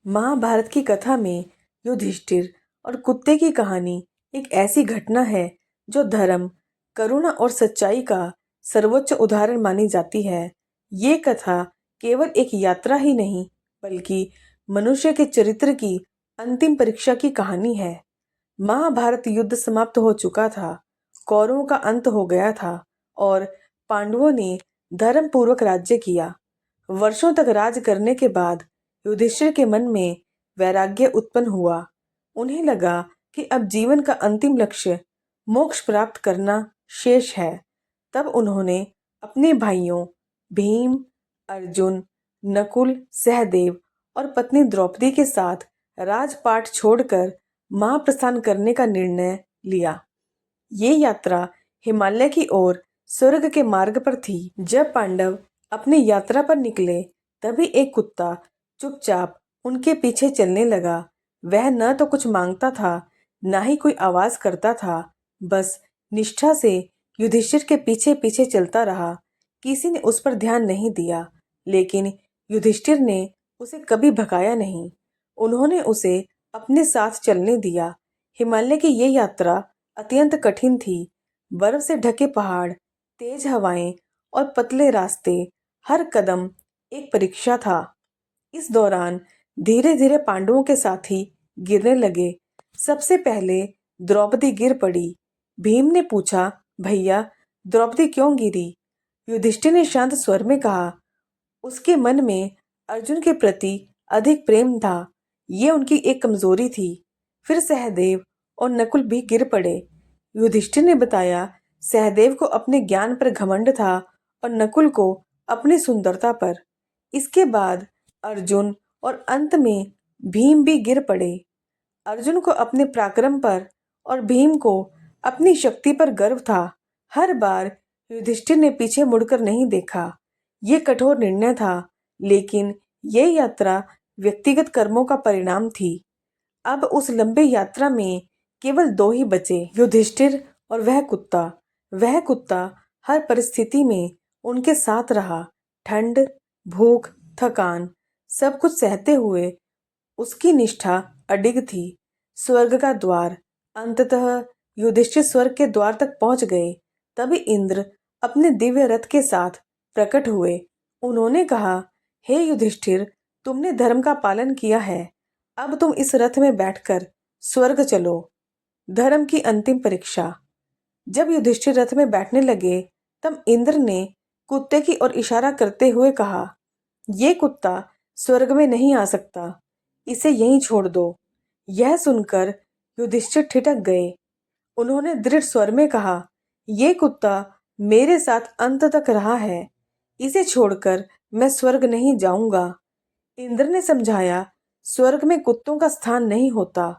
महाभारत की कथा में युधिष्ठिर और कुत्ते की कहानी एक ऐसी घटना है जो धर्म, करुणा और सच्चाई का सर्वोच्च उदाहरण मानी जाती है। ये कथा केवल एक यात्रा ही नहीं, बल्कि मनुष्य के चरित्र की अंतिम परीक्षा की कहानी है। महाभारत युद्ध समाप्त हो चुका था, कौरवों का अंत हो गया था और पांडवों ने धर्म पूर्वक राज्य किया। वर्षों तक राज करने के बाद युधिष्ठिर के मन में वैराग्य उत्पन्न हुआ। उन्हें लगा कि अब जीवन का अंतिम लक्ष्य मोक्ष प्राप्त करना शेष है। तब उन्होंने अपने भाइयों भीम, अर्जुन, नकुल, सहदेव और पत्नी द्रौपदी के साथ राजपाट छोड़कर महाप्रस्थान करने का निर्णय लिया। ये यात्रा हिमालय की ओर स्वर्ग के मार्ग पर थी। जब पांडव अपनी यात्रा पर निकले, तभी एक कुत्ता चुपचाप उनके पीछे चलने लगा। वह न तो कुछ मांगता था, न ही कोई आवाज करता था, बस निष्ठा से युधिष्ठिर के पीछे पीछे चलता रहा। किसी ने उस पर ध्यान नहीं दिया, लेकिन युधिष्ठिर ने उसे कभी भगाया नहीं। उन्होंने उसे अपने साथ चलने दिया। हिमालय की ये यात्रा अत्यंत कठिन थी। बर्फ से ढके पहाड़, तेज हवाएं और पतले रास्ते, हर कदम एक परीक्षा था। इस दौरान धीरे धीरे पांडवों के साथी गिरने लगे। सबसे पहले द्रौपदी गिर पड़ी। भीम ने पूछा, भैया द्रौपदी क्यों गिरी? युधिष्ठिर ने शांत स्वर में कहा, उसके मन में अर्जुन के प्रति अधिक प्रेम था। ये उनकी एक कमजोरी थी। फिर सहदेव और नकुल भी गिर पड़े। युधिष्ठिर ने बताया, सहदेव को अपने ज्ञान पर घमंड था और नकुल को अपनी सुंदरता पर। इसके बाद अर्जुन और अंत में भीम भी गिर पड़े। अर्जुन को अपने पराक्रम पर और भीम को अपनी शक्ति पर गर्व था। हर बार युधिष्ठिर ने पीछे मुड़कर नहीं देखा। ये कठोर निर्णय था, लेकिन यह यात्रा व्यक्तिगत कर्मों का परिणाम थी। अब उस लंबे यात्रा में केवल दो ही बचे, युधिष्ठिर और वह कुत्ता। वह कुत्ता हर परिस्थिति में उनके साथ रहा। ठंड, भूख, थकान, सब कुछ सहते हुए उसकी निष्ठा अडिग थी। स्वर्ग का द्वार। अंततः युधिष्ठिर स्वर्ग के द्वार तक पहुंच गए। तभी इंद्र अपने दिव्य रथ के साथ प्रकट हुए। उन्होंने कहा, हे युधिष्ठिर, तुमने धर्म का पालन किया है। अब तुम इस रथ में बैठकर स्वर्ग चलो। धर्म की अंतिम परीक्षा। जब युधिष्ठिर रथ में बैठने लगे, तब इंद्र ने कुत्ते की ओर इशारा करते हुए कहा, ये कुत्ता स्वर्ग में नहीं आ सकता, इसे यहीं छोड़ दो। यह सुनकर युधिष्ठिर ठिठक गए। उन्होंने दृढ़ स्वर में कहा, ये कुत्ता मेरे साथ अंत तक रहा है, इसे छोड़कर मैं स्वर्ग नहीं जाऊंगा। इंद्र ने समझाया, स्वर्ग में कुत्तों का स्थान नहीं होता,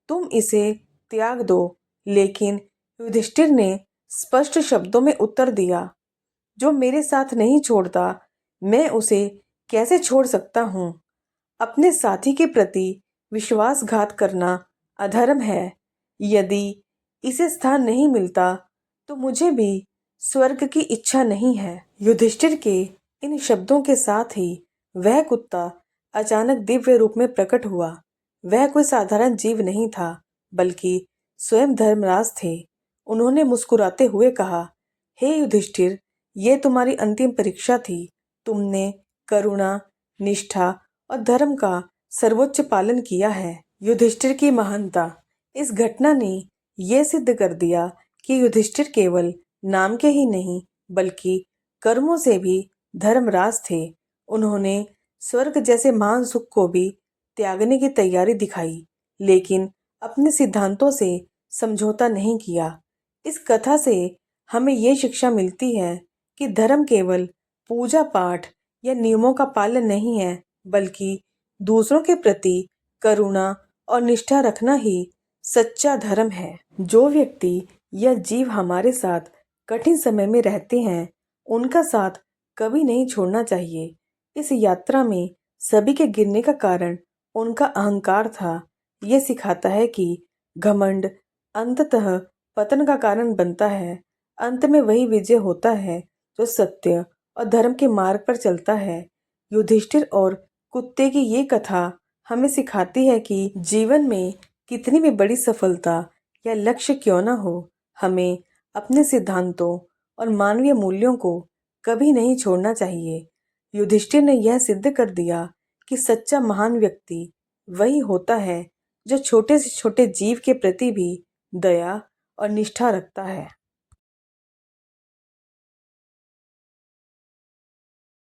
तुम इसे त्याग दो। लेकिन युधिष्ठिर ने स्पष्ट शब्दों में उत्तर दिया, जो मेरे साथ नहीं छोड़ता, मैं उसे कैसे छोड़ सकता हूँ? अपने साथी के प्रति विश्वासघात करना अधर्म है। यदि इसे स्थान नहीं मिलता, तो मुझे भी स्वर्ग की इच्छा नहीं है। युधिष्ठिर के इन शब्दों के साथ ही वह कुत्ता अचानक दिव्य रूप में प्रकट हुआ। वह कोई साधारण जीव नहीं था, बल्कि स्वयं धर्मराज थे। उन्होंने मुस्कुराते हुए कहा, हे युधिष्ठिर, ये तुम्हारी अंतिम परीक्षा थी। तुमने करुणा, निष्ठा और धर्म का सर्वोच्च पालन किया है। युधिष्ठिर की महानता। इस घटना ने यह सिद्ध कर दिया कि युधिष्ठिर केवल नाम के ही नहीं, बल्कि कर्मों से भी धर्मराज थे। उन्होंने स्वर्ग जैसे महान सुख को भी त्यागने की तैयारी दिखाई, लेकिन अपने सिद्धांतों से समझौता नहीं किया। इस कथा से हमें ये शिक्षा मिलती है कि धर्म केवल पूजा पाठ या नियमों का पालन नहीं है, बल्कि दूसरों के प्रति करुणा और निष्ठा रखना ही सच्चा धर्म है। जो व्यक्ति या जीव हमारे साथ कठिन समय में रहते हैं, उनका साथ कभी नहीं छोड़ना चाहिए। इस यात्रा में सभी के गिरने का कारण उनका अहंकार था। ये सिखाता है कि घमंड अंततः पतन का कारण बनता है। अंत में वही विजय होता है जो सत्य और धर्म के मार्ग पर चलता है। युधिष्ठिर और कुत्ते की ये कथा हमें सिखाती है कि जीवन में कितनी भी बड़ी सफलता या लक्ष्य क्यों ना हो, हमें अपने सिद्धांतों और मानवीय मूल्यों को कभी नहीं छोड़ना चाहिए। युधिष्ठिर ने यह सिद्ध कर दिया कि सच्चा महान व्यक्ति वही होता है जो छोटे से छोटे जीव के प्रति भी दया और निष्ठा रखता है।